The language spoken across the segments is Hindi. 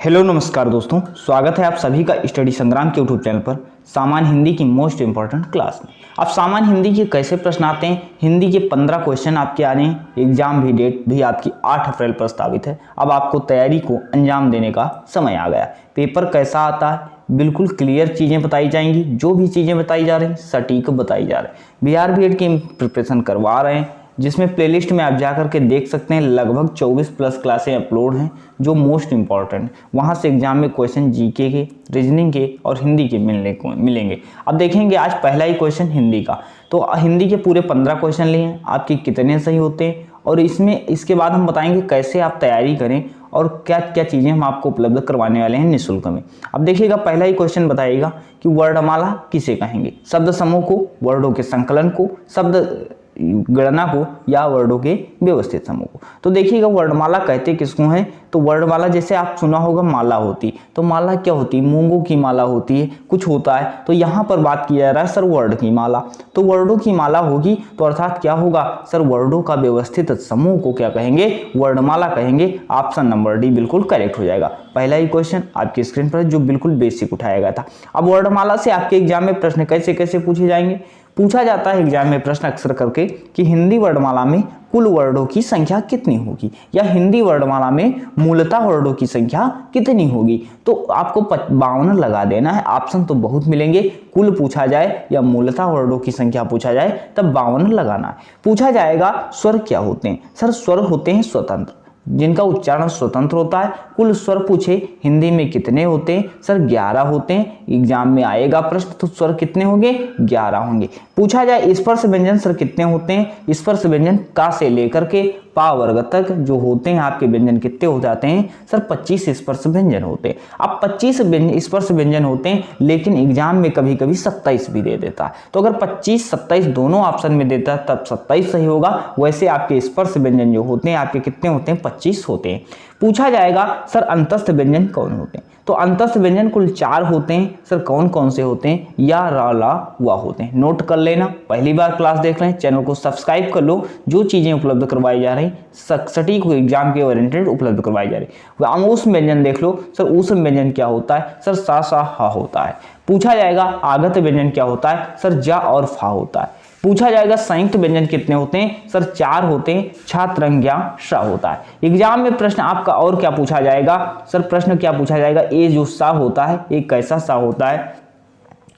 हेलो नमस्कार दोस्तों, स्वागत है आप सभी का स्टडी संग्राम के यूट्यूब चैनल पर सामान्य हिंदी की मोस्ट इंपॉर्टेंट क्लास में। अब सामान्य हिंदी के कैसे प्रश्न आते हैं, हिंदी के 15 क्वेश्चन आपके आ रहे हैं। एग्जाम भी डेट भी आपकी 8 अप्रैल प्रस्तावित है। अब आपको तैयारी को अंजाम देने का समय आ गया। पेपर कैसा आता है, बिल्कुल क्लियर चीज़ें बताई जाएंगी। जो भी चीज़ें बताई जा रही हैं सटीक बताई जा रही है। बिहार बीएड की प्रिपरेशन करवा रहे हैं, जिसमें प्लेलिस्ट में आप जाकर के देख सकते हैं। लगभग 24 प्लस क्लासें अपलोड हैं जो मोस्ट इंपॉर्टेंट। वहाँ से एग्जाम में क्वेश्चन जीके के, रीजनिंग के और हिंदी के मिलेंगे। अब देखेंगे आज पहला ही क्वेश्चन हिंदी का। तो हिंदी के पूरे 15 क्वेश्चन लिए हैं, आपके कितने सही होते हैं और इसके बाद हम बताएंगे कैसे आप तैयारी करें और क्या क्या चीज़ें हम आपको उपलब्ध करवाने वाले हैं निःशुल्क में। अब देखिएगा, पहला ही क्वेश्चन बताइएगा कि वर्णमाला किसे कहेंगे। शब्द समूह को, वर्डों के संकलन को, शब्द गणना को या वर्डों के व्यवस्थित समूह को। तो देखिएगा, वर्णमाला कहते किसको हैं। तो वर्णमाला जैसे आप सुना होगा माला होती, तो माला क्या होती है, मूंगों की माला होती है, कुछ होता है। तो यहाँ पर बात की जा रहा है सर वर्ड की माला। तो वर्डों की माला होगी तो अर्थात क्या होगा सर, वर्डों का व्यवस्थित समूह को क्या कहेंगे, वर्णमाला कहेंगे। ऑप्शन नंबर डी बिल्कुल करेक्ट हो जाएगा। पहला ही क्वेश्चन आपकी स्क्रीन पर जो बिल्कुल बेसिक उठाया गया था। अब वर्णमाला से आपके एग्जाम में प्रश्न कैसे कैसे पूछे जाएंगे। पूछा जाता है एग्जाम में प्रश्न अक्सर करके कि हिंदी वर्णमाला में कुल वर्डों की संख्या कितनी होगी, या हिंदी वर्णमाला में मूलतः वर्डों की संख्या कितनी होगी। तो आपको 52 लगा देना है। ऑप्शन तो बहुत मिलेंगे, कुल पूछा जाए या मूलतः वर्डों की संख्या पूछा जाए तब 52 लगाना है। पूछा जाएगा स्वर क्या होते हैं। सर स्वर होते हैं स्वतंत्र, जिनका उच्चारण स्वतंत्र होता है। कुल स्वर पूछे हिंदी में कितने होते हैं, सर 11 होते हैं। एग्जाम में आएगा प्रश्न तो स्वर कितने होंगे, 11 होंगे। पूछा जाए स्पर्श व्यंजन सर कितने होते हैं। स्पर्श व्यंजन का से लेकर के पा वर्ग तक जो होते हैं आपके व्यंजन कितने हो जाते हैं, सर 25 स्पर्श व्यंजन होते हैं। अब 25 स्पर्श व्यंजन होते हैं, लेकिन एग्जाम में कभी कभी 27 भी दे देता है। तो अगर 25 27 दोनों ऑप्शन में देता है तब 27 सही होगा। वैसे आपके स्पर्श व्यंजन जो होते हैं आपके कितने होते हैं, 25 होते हैं। पूछा जाएगा सर अंतस्थ व्यंजन कौन होते हैं। तो अंतस्थ व्यंजन कुल 4 होते हैं। सर कौन कौन से होते हैं, या रा ला वा होते हैं। नोट कर लेना, पहली बार क्लास देख लें, चैनल को सब्सक्राइब कर लो। जो चीजें उपलब्ध करवाई जा रही सटीक एग्जाम के ओरिएंटेड उपलब्ध करवाई जा रही। आमूस व्यंजन देख लो, सर ऊष्म व्यंजन क्या होता है, सर सा सा हा होता है। पूछा जाएगा आगत व्यंजन क्या होता है, सर जा और फा होता है। पूछा जाएगा संयुक्त व्यंजन कितने होते हैं, सर 4 होते हैं। छात्र श होता है। एग्जाम में प्रश्न आपका और क्या पूछा जाएगा, सर प्रश्न क्या पूछा जाएगा, ये जो सा होता है ये कैसा सा होता है।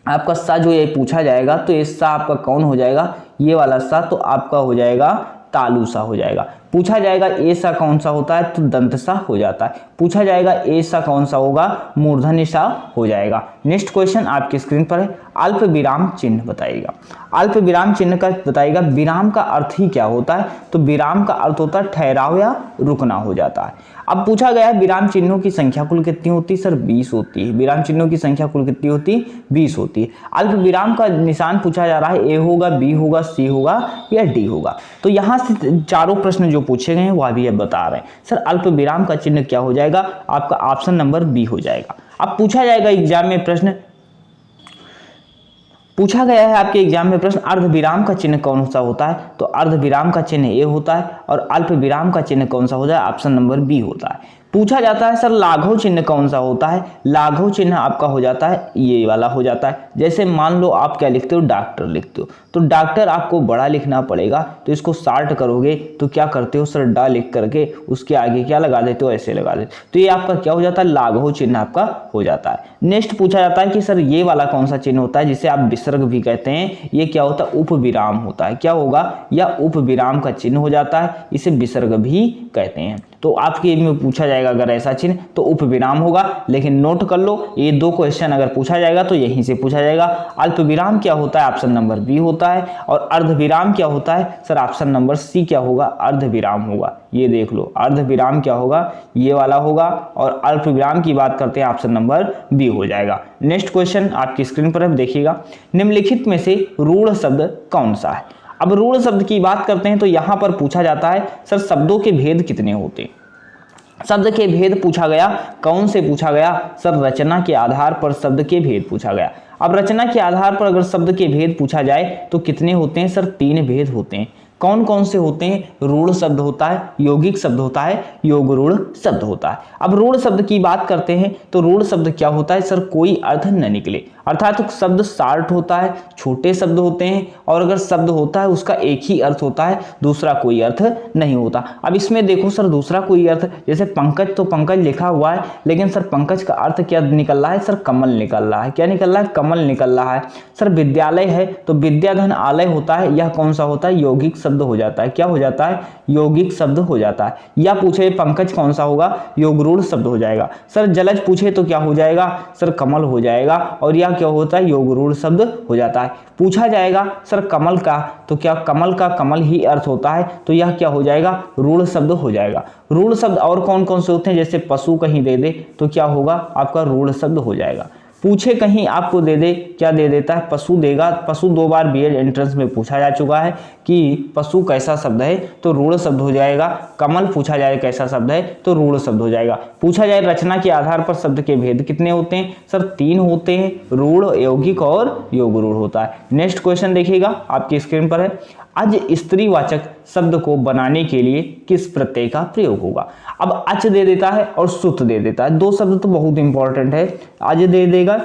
आपका सा जो ये पूछा जाएगा तो ये सा आपका कौन हो जाएगा, ये वाला सा तो आपका हो जाएगा तालु सा हो जाएगा। पूछा जाएगा ऐसा कौन सा होता है, तो दंत सा हो जाता है। पूछा जाएगा ऐसा कौन सा होगा, मूर्धन्य सा हो जाएगा। नेक्स्ट क्वेश्चन आपकी स्क्रीन पर है, अल्प विराम चिन्ह बताइएगा। अल्प विराम चिन्ह का बताइएगा विराम का अर्थ ही क्या होता है। तो विराम का अर्थ होता है ठहराव या रुकना हो जाता है। अब पूछा गया है विराम चिन्हों की संख्या कुल कितनी होती है, सर 20 होती है। विराम चिन्हों की संख्या कुल कितनी होती है, 20 होती है। अल्प विराम का निशान पूछा जा रहा है, ए होगा, बी होगा, सी होगा या डी होगा। तो यहाँ से चारों प्रश्न जो पूछे गए हैं वह भी अब बता रहे हैं। सर अल्प विराम का चिन्ह क्या हो जाएगा, आपका ऑप्शन नंबर बी हो जाएगा। अब पूछा जाएगा एग्जाम में प्रश्न, पूछा गया है आपके एग्जाम में प्रश्न अर्ध विराम का चिन्ह कौन सा होता है। तो अर्ध विराम का चिन्ह ए होता है और अल्प विराम का चिन्ह कौन सा होता है, ऑप्शन नंबर बी होता है। पूछा जाता है सर लाघव चिन्ह कौन सा होता है। लाघव चिन्ह आपका हो जाता है ये वाला हो जाता है। जैसे मान लो आप क्या लिखते हो, डॉक्टर लिखते हो, तो डॉक्टर आपको बड़ा लिखना पड़ेगा, तो इसको शार्ट करोगे तो क्या करते हो सर, डा लिख करके उसके आगे क्या लगा देते हो, ऐसे लगा देते। तो ये आपका क्या हो जाता है, लाघव चिन्ह आपका हो जाता है। नेक्स्ट पूछा जाता है कि सर ये वाला कौन सा चिन्ह होता है जिसे आप विसर्ग भी कहते हैं, ये क्या होता है, उपविराम होता है। क्या होगा, या उपविराम का चिन्ह हो जाता है, इसे विसर्ग भी कहते हैं। तो आपके में पूछा जाएगा अगर ऐसा चिन्ह तो उपविराम होगा। लेकिन नोट कर लो, ये 2 क्वेश्चन अगर पूछा जाएगा तो यहीं से पूछा जाएगा। अल्प विराम क्या होता है, ऑप्शन नंबर बी होता है। और अर्ध विराम क्या होता है, सर ऑप्शन नंबर सी क्या होगा, अर्ध विराम होगा। ये देख लो, अर्ध विराम क्या होगा, ये वाला होगा। और अल्प विराम की बात करते हैं, ऑप्शन नंबर बी हो जाएगा। नेक्स्ट क्वेश्चन आपकी स्क्रीन पर देखिएगा, निम्नलिखित में से रूढ़ शब्द कौन सा है। अब रूढ़ शब्द की बात करते हैं तो यहां पर पूछा जाता है सर शब्दों के भेद कितने होते हैं। शब्द के भेद पूछा गया, कौन से पूछा गया, सर रचना के आधार पर शब्द के भेद पूछा गया। अब रचना के आधार पर अगर शब्द के भेद पूछा जाए तो कितने होते हैं, सर 3 भेद होते हैं। कौन कौन से होते हैं? रूढ़ शब्द होता है, यौगिक शब्द होता है, योग रूढ़ शब्द होता है। अब रूढ़ शब्द की बात करते हैं तो रूढ़ शब्द क्या होता है सर? कोई अर्थ न निकले, अर्थात तो शब्द शार्ट होता है, छोटे शब्द होते हैं, और अगर शब्द होता है उसका एक ही अर्थ होता है, दूसरा कोई अर्थ नहीं होता। अब इसमें देखो सर दूसरा कोई अर्थ, जैसे पंकज, तो पंकज लिखा हुआ है, लेकिन सर पंकज का अर्थ क्या निकल रहा है सर? कमल निकल रहा है। क्या निकल रहा है? कमल निकल रहा है। सर विद्यालय है तो विद्याधन आलय होता है, यह कौन सा होता है? यौगिक शब्द हो जाता है। क्या हो जाता है? यौगिक शब्द हो जाता है। या पूछे पंकज कौन सा होगा? योगरूढ़ शब्द हो जाएगा। सर जलज पूछे तो क्या हो जाएगा? सर कमल हो जाएगा, और यह क्या होता है? योगरूढ़ शब्द हो जाता है। पूछा जाएगा सर कमल का, तो क्या कमल का कमल ही अर्थ होता है? तो यह क्या हो जाएगा? रूढ़ शब्द हो जाएगा। रूढ़ शब्द और कौन कौन से होते हैं? जैसे पशु कहीं दे दे तो क्या होगा? आपका रूढ़ शब्द हो जाएगा। पूछे कहीं आपको दे दे, क्या दे देता है? पशु देगा। पशु 2 बार बीएड एंट्रेंस में पूछा जा चुका है कि पशु कैसा शब्द है, तो रूढ़ शब्द हो जाएगा। कमल पूछा जाए कैसा शब्द है, तो रूढ़ शब्द हो जाएगा। पूछा जाए रचना के आधार पर शब्द के भेद कितने होते हैं? सर 3 होते हैं, रूढ़, यौगिक और योग रूढ़ होता है। नेक्स्ट क्वेश्चन देखिएगा, आपकी स्क्रीन पर है। अज स्त्रीवाचक शब्द को बनाने के लिए किस प्रत्यय का प्रयोग होगा? अब अच दे देता है और सुत दे देता है, 2 शब्द तो बहुत इंपॉर्टेंट है। अज दे देगा,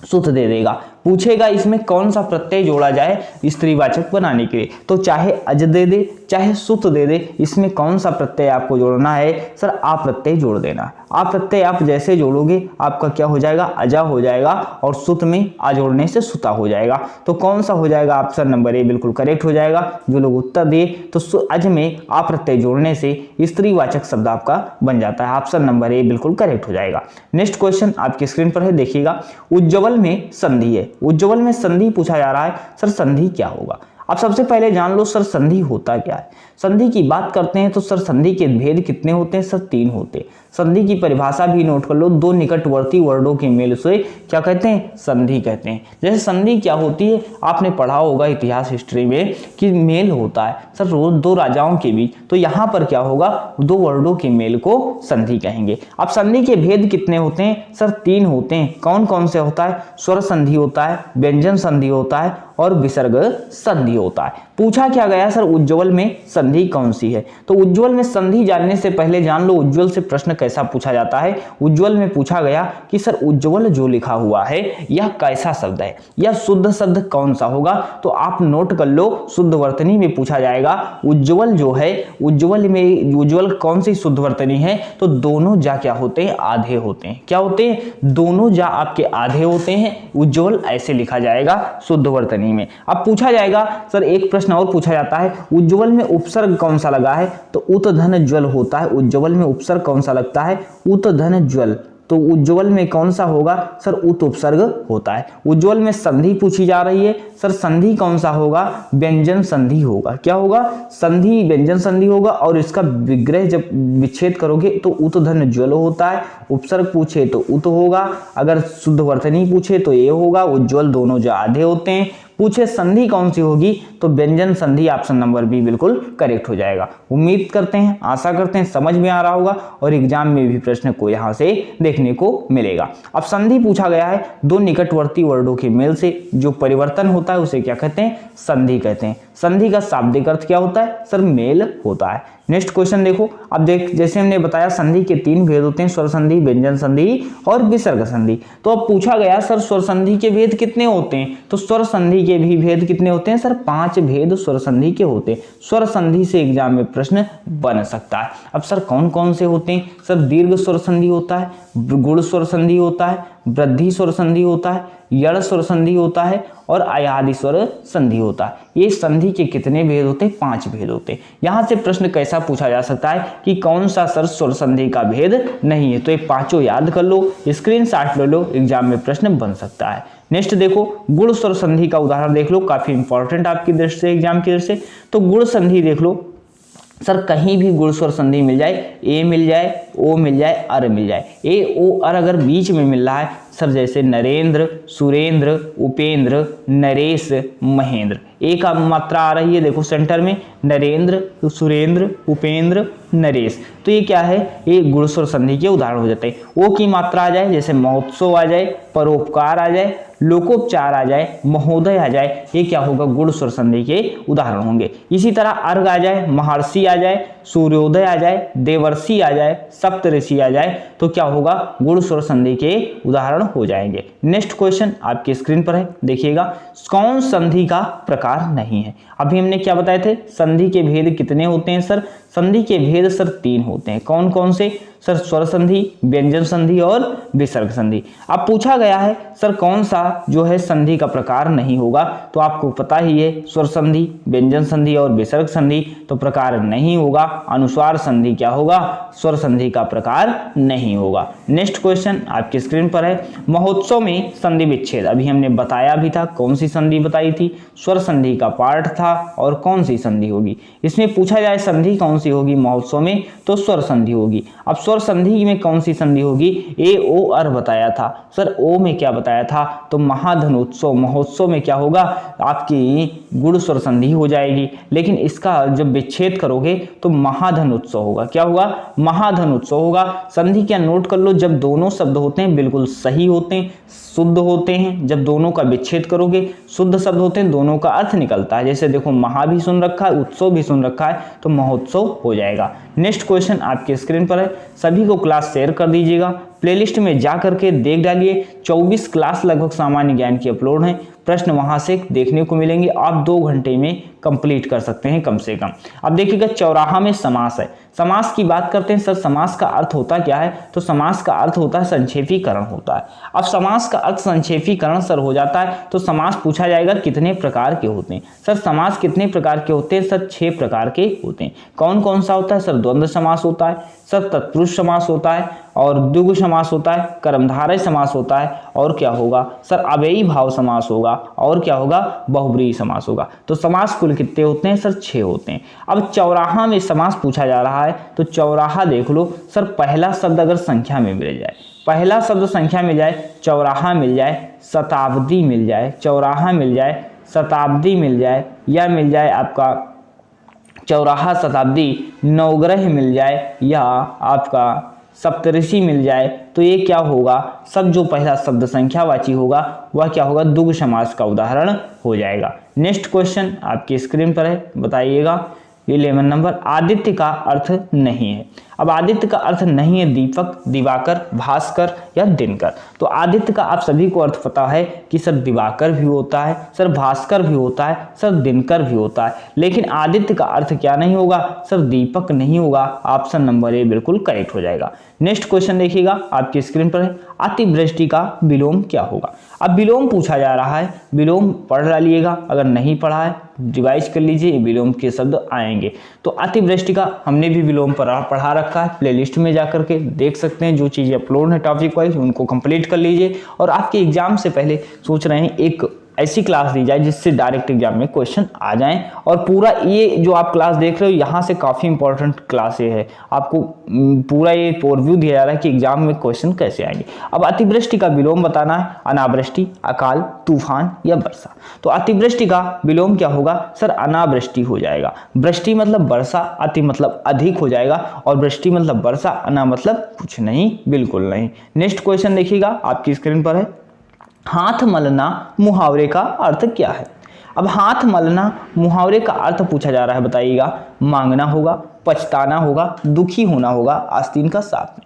सुत दे देगा। पूछेगा इसमें कौन सा प्रत्यय जोड़ा जाए स्त्रीवाचक बनाने के लिए, तो चाहे अज दे दे चाहे सुत दे दे, इसमें कौन सा प्रत्यय आपको जोड़ना है? सर आ प्रत्यय जोड़ देना। आ प्रत्यय आप जैसे जोड़ोगे आपका क्या हो जाएगा? अजा हो जाएगा, और सुत में आ जोड़ने से सुता हो जाएगा। तो कौन सा हो जाएगा? ऑप्शन नंबर ए बिल्कुल करेक्ट हो जाएगा। जो लोग उत्तर दे तो अज में आ प्रत्यय जोड़ने से स्त्रीवाचक शब्द आपका बन जाता है। ऑप्शन नंबर ए बिल्कुल करेक्ट हो जाएगा। नेक्स्ट क्वेश्चन आपकी स्क्रीन पर है, देखिएगा। उज्ज्वल में संधि है, उज्ज्वल में संधि पूछा जा रहा है। सर संधि क्या होगा? अब सबसे पहले जान लो सर संधि होता क्या है। संधि की बात करते हैं तो सर संधि के भेद कितने होते हैं? सर 3 होते हैं। संधि की परिभाषा भी नोट कर लो, 2 निकटवर्ती वर्डों के मेल से क्या कहते हैं? संधि कहते हैं। जैसे संधि क्या होती है, आपने पढ़ा होगा इतिहास हिस्ट्री में कि मेल होता है सर 2 राजाओं के बीच, तो यहाँ पर क्या होगा? 2 वर्डों के मेल को संधि कहेंगे। अब संधि के भेद कितने होते हैं? सर 3 होते हैं। कौन कौन से होता है? स्वर संधि होता है, व्यंजन संधि होता है, और विसर्ग संधि होता है। पूछा क्या गया सर उज्ज्वल में संधि कौन सी है? तो उज्ज्वल में संधि जानने से पहले जान लो उज्ज्वल से प्रश्न कैसा पूछा जाता है। उज्ज्वल में पूछा गया कि सर उज्ज्वल जो लिखा हुआ है यह कैसा शब्द है, यह शुद्ध शब्द कौन सा होगा? तो आप नोट कर लो, शुद्ध वर्तनी में पूछा जाएगा। उज्ज्वल जो है, उज्ज्वल में उज्ज्वल कौन सी शुद्ध वर्तनी है? तो दोनों जा क्या होते हैं? आधे होते हैं। क्या होते हैं? दोनों जा आपके आधे होते हैं। उज्ज्वल ऐसे लिखा जाएगा शुद्ध वर्तनी में। अब पूछा जाएगा सर एक प्रश्न और पूछा जाता है, उज्ज्वल में उपसर्ग कौन सा लगा है? तो उत धन ज्वल होता है। उज्ज्वल में उपसर्ग कौन सा लगता है? उत धन ज्वल। तो उज्ज्वल में कौन सा होगा? सर उत उपसर्ग होता है। उज्ज्वल में संधि पूछी जा रही है, सर संधि कौन सा होगा? व्यंजन संधि होगा। क्या होगा? संधि व्यंजन संधि होगा, और इसका विग्रह जब विच्छेद करोगे तो उत धन ज्वल होता है। उपसर्ग पूछे तो उत होगा, अगर शुद्ध वर्तनी पूछे तो ये होगा। उज्ज्वल दोनों जो आधे होते हैं। पूछे संधि कौन सी होगी? तो व्यंजन संधि, ऑप्शन नंबर बी बिल्कुल करेक्ट हो जाएगा। उम्मीद करते हैं, आशा करते हैं समझ में आ रहा होगा, और एग्जाम में भी प्रश्न को यहाँ से देखने को मिलेगा। अब संधि पूछा गया है 2 निकटवर्ती वर्डों के मेल से जो परिवर्तन होता है उसे क्या कहते हैं? संधि कहते हैं। संधि का शाब्दिक अर्थ क्या होता है? सर मेल होता है। नेक्स्ट क्वेश्चन देखो। अब देख, जैसे हमने बताया संधि के 3 भेद होते हैं, स्वर संधि, व्यंजन संधि और विसर्ग संधि। तो अब पूछा गया सर स्वर संधि के भेद कितने होते हैं? तो स्वर संधि के भी भेद कितने होते हैं? सर 5 भेद स्वर संधि के होते हैं। स्वर संधि से एग्जाम में प्रश्न बन सकता है। अब सर कौन कौन से होते हैं? सर दीर्घ स्वर संधि होता है, गुण स्वर संधि होता है, वृद्धि स्वर संधि होता है, यड़ स्वर संधि होता है, और अयादि स्वर संधि होता है। ये संधि के कितने भेद होते हैं? 5 भेद होते हैं। यहाँ से प्रश्न कैसा पूछा जा सकता है कि कौन सा सर स्वर संधि का भेद नहीं है? तो ये 5 याद कर लो, स्क्रीनशॉट ले लो, एग्जाम में प्रश्न बन सकता है। नेक्स्ट देखो, गुण स्वर संधि का उदाहरण देख लो, काफी इंपॉर्टेंट आपकी दृष्टि से, एग्जाम की दृष्टि से। तो गुण संधि देख लो, सर कहीं भी गुण स्वर संधि मिल जाए, ए मिल जाए, ओ मिल जाए, अर मिल जाए। ए ओ अर अगर बीच में मिल रहा है सर, जैसे नरेंद्र, सुरेंद्र, उपेंद्र, नरेश, महेंद्र, ए का मात्रा आ रही है देखो सेंटर में, नरेंद्र, सुरेंद्र, उपेंद्र, नरेश, तो ये क्या है? ये गुण स्वर संधि के उदाहरण हो जाते हैं। ओ की मात्रा आ जाए, जैसे महोत्सव आ जाए, परोपकार आ जाए, लोकोपचार आ जाए, महोदय आ जाए, ये क्या होगा, गुण स्वर संधि के उदाहरण होंगे। इसी तरह अर्घ आ जाए, महर्षि आ जाए, सूर्योदय आ जाए, देवर्षि आ जाए, सप्तऋषि आ जाए, तो क्या होगा, गुण स्वर संधि के उदाहरण हो जाएंगे। नेक्स्ट क्वेश्चन आपकी स्क्रीन पर है, देखिएगा, कौन संधि का प्रकार नहीं है। अभी हमने क्या बताए थे, संधि के भेद कितने होते हैं सर, संधि के भेद सर 3 होते हैं। कौन कौन से सर, स्वर संधि, व्यंजन संधि और विसर्ग संधि। अब पूछा गया है सर कौन सा जो है संधि का प्रकार नहीं होगा, तो आपको पता ही है, स्वर संधि, व्यंजन संधि और विसर्ग संधि तो प्रकार नहीं होगा। अनुस्वार संधि क्या होगा, स्वर संधि का प्रकार नहीं होगा। नेक्स्ट क्वेश्चन आपकी स्क्रीन पर है, महोत्सव में संधि विच्छेद, अभी हमने बताया भी था, कौन सी संधि बताई थी, स्वर संधि का पार्ट था, और कौन सी संधि होगी। इसमें पूछा जाए संधि कौन सी होगी महोत्सव में, तो स्वर संधि होगी। अब स्वर संधि में कौन सी संधि होगी, ए ओ अर बताया था सर, ओ में क्या बताया था, तो महाधनोत्सव, महोत्सव में क्या होगा, आपकी गुण स्वर संधि हो जाएगी। लेकिन इसका जब विच्छेद करोगे तो महाधनोत्सव होगा, क्या होगा, महाधनोत्सव होगा। संधि क्या नोट कर लो, जब दोनों शब्द होते हैं बिल्कुल सही होते हैं, शुद्ध होते हैं, जब दोनों का विच्छेद करोगे शुद्ध शब्द होते हैं, दोनों का अर्थ निकलता है। जैसे देखो, महा भी सुन रखा है, उत्सव भी सुन रखा है, तो महोत्सव हो जाएगा। नेक्स्ट क्वेश्चन आपके स्क्रीन पर है, सभी को क्लास शेयर कर दीजिएगा, प्लेलिस्ट में जा करके देख डालिए। 24 क्लास लगभग सामान्य ज्ञान की अपलोड है, प्रश्न वहां से देखने को मिलेंगे, आप 2 घंटे में कंप्लीट कर सकते हैं कम से कम। अब देखिएगा, चौराहा में समास है, समास की बात करते हैं सर, समास का अर्थ होता क्या है, तो समास का अर्थ होता है संक्षेपीकरण होता है। अब समास का अर्थ संक्षेपीकरण सर हो जाता है, तो समास पूछा जाएगा कितने प्रकार के होते हैं सर, समास कितने प्रकार के होते हैं सर, 6 प्रकार के होते हैं। कौन कौन सा होता है सर, द्वंद्व समास होता है सर, तत्पुरुष समास होता है, और द्विगु समास होता है, कर्मधारय समास होता है, और क्या होगा सर, अव्ययी भाव समास होगा, और क्या होगा, बहुब्रीहि समास होगा। तो समास कुल कितने होते हैं सर, 6 होते हैं। अब चौराहा में समास पूछा जा रहा है, तो चौराहा देख लो सर, पहला शब्द अगर संख्या में मिल जाए, पहला शब्द संख्या मिल जाए, चौराहा मिल जाए, शताब्दी मिल जाए, चौराहा मिल जाए, शताब्दी मिल जाए, या मिल जाए आपका चौराहा शताब्दी, नवग्रह मिल जाए, या आपका सप्तऋषि मिल जाए, तो ये क्या होगा, सब जो पहला शब्द संख्यावाची होगा वह क्या होगा, द्विगु समास का उदाहरण हो जाएगा। नेक्स्ट क्वेश्चन आपकी स्क्रीन पर है, बताइएगा 11 नंबर, आदित्य का अर्थ नहीं है। अब आदित्य का अर्थ नहीं है दीपक, दिवाकर, भास्कर या दिनकर। तो आदित्य का आप सभी को अर्थ पता है कि सर दिवाकर भी होता है, सर भास्कर भी होता है, सर दिनकर भी होता है, लेकिन आदित्य का अर्थ क्या नहीं होगा सर, दीपक नहीं होगा। ऑप्शन नंबर ए बिल्कुल करेक्ट हो जाएगा। नेक्स्ट क्वेश्चन देखिएगा आपकी स्क्रीन पर है, अतिवृष्टि का विलोम क्या होगा। अब विलोम पूछा जा रहा है, विलोम पढ़ डालिएगा, अगर नहीं पढ़ा है रिवाइज कर लीजिए, विलोम के शब्द आएंगे। तो अतिवृष्टि का हमने भी विलोम पढ़ा रखा है, प्लेलिस्ट में जाकर के देख सकते हैं, जो चीज़ें अपलोड है टॉपिक वाइज उनको कंप्लीट कर लीजिए। और आपके एग्जाम से पहले सोच रहे हैं एक ऐसी क्लास दी जाए जिससे डायरेक्ट एग्जाम में क्वेश्चन आ जाएं, और पूरा ये जो आप क्लास देख रहे हो यहाँ से काफ़ी इंपॉर्टेंट क्लास ये है, आपको पूरा ये ओवरव्यू दिया जा रहा है कि एग्जाम में क्वेश्चन कैसे आएंगे। अब अतिवृष्टि का विलोम बताना है, अनावृष्टि, अकाल, तूफान या वर्षा। तो अतिवृष्टि का विलोम क्या होगा सर, अनावृष्टि हो जाएगा। वृष्टि मतलब वर्षा, अति मतलब अधिक हो जाएगा, और वृष्टि मतलब वर्षा, अना मतलब कुछ नहीं, बिल्कुल नहीं। नेक्स्ट क्वेश्चन देखिएगा आपकी स्क्रीन पर है, हाथ मलना मुहावरे का अर्थ क्या है। अब हाथ मलना मुहावरे का अर्थ पूछा जा रहा है, बताइएगा, मांगना होगा, पछताना होगा, दुखी होना होगा, आस्तीन का साथ नहीं।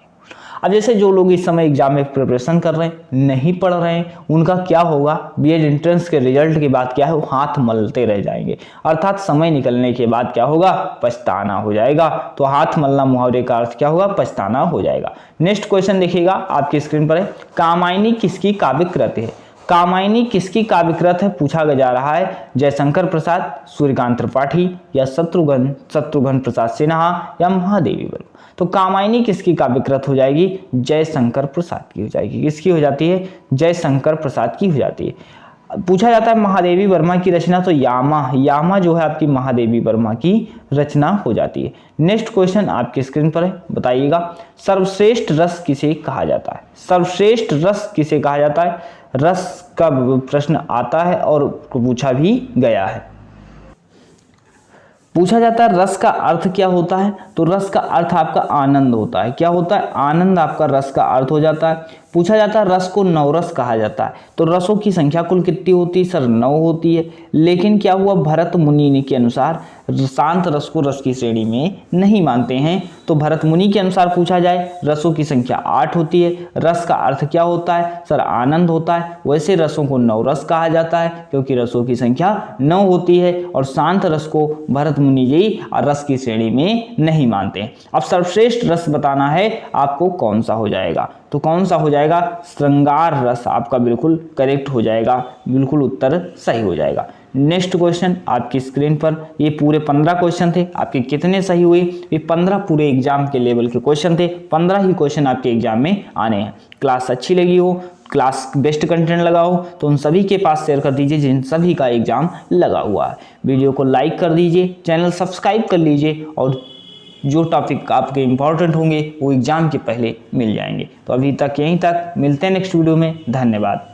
अब जैसे जो लोग इस समय एग्जाम में प्रिपरेशन कर रहे हैं, नहीं पढ़ रहे हैं, उनका क्या होगा, बीएड एंट्रेंस के रिजल्ट के बाद क्या है, वो हाथ मलते रह जाएंगे, अर्थात समय निकलने के बाद क्या होगा, पछताना हो जाएगा। तो हाथ मलना मुहावरे का अर्थ क्या होगा, पछताना हो जाएगा। नेक्स्ट क्वेश्चन देखिएगा आपकी स्क्रीन पर है, कामायनी किसकी काव्य कृति है। कामायनी किसकी काव्य कृत है पूछा जा रहा है, जयशंकर प्रसाद, सूर्यकांत त्रिपाठी या शत्रुघ्न प्रसाद सिन्हा या महादेवी वर्मा। तो कामायनी किसकी काव्य कृत हो जाएगी, जयशंकर प्रसाद की हो जाएगी। किसकी हो जाती है, जयशंकर प्रसाद की हो जाती है। पूछा जाता है महादेवी वर्मा की रचना, तो यामा जो है आपकी महादेवी वर्मा की रचना हो जाती है। नेक्स्ट क्वेश्चन आपकी स्क्रीन पर है, बताइएगा, सर्वश्रेष्ठ रस किसे कहा जाता है। सर्वश्रेष्ठ रस किसे कहा जाता है, रस का प्रश्न आता है और पूछा भी गया है। पूछा जाता है रस का अर्थ क्या होता है, तो रस का अर्थ आपका आनंद होता है। क्या होता है, आनंद आपका रस का अर्थ हो जाता है। पूछा जाता है रस को नवरस कहा जाता है, तो रसों की संख्या कुल कितनी होती है सर? 9 होती है। लेकिन क्या हुआ, भरत मुनि के अनुसार शांत रस को रस की श्रेणी में नहीं मानते हैं। तो भरत मुनि के अनुसार पूछा जाए रसों की संख्या 8 होती है। रस का अर्थ क्या होता है सर? आनंद होता है। वैसे रसों को नवरस कहा जाता है क्योंकि रसों की संख्या 9 होती है और शांत रस को भरत मुनि जी रस की श्रेणी में नहीं मानते। अब सर्वश्रेष्ठ रस बताना है आपको, कौन सा हो जाएगा? तो कौन सा हो जाएगा? श्रृंगार रस आपका बिल्कुल करेक्ट हो जाएगा, बिल्कुल उत्तर सही हो जाएगा। नेक्स्ट क्वेश्चन आपकी स्क्रीन पर, ये पूरे 15 क्वेश्चन थे। आपके कितने सही हुए? ये 15 पूरे एग्जाम के लेवल के क्वेश्चन थे। 15 ही क्वेश्चन आपके एग्जाम में आने हैं। क्लास अच्छी लगी हो, क्लास बेस्ट कंटेंट लगा हो तो उन सभी के पास शेयर कर दीजिए जिन सभी का एग्जाम लगा हुआ है। वीडियो को लाइक कर दीजिए, चैनल सब्सक्राइब कर लीजिए और जो टॉपिक आपके इंपॉर्टेंट होंगे वो एग्जाम के पहले मिल जाएंगे। तो अभी तक यहीं तक, मिलते हैं नेक्स्ट वीडियो में। धन्यवाद।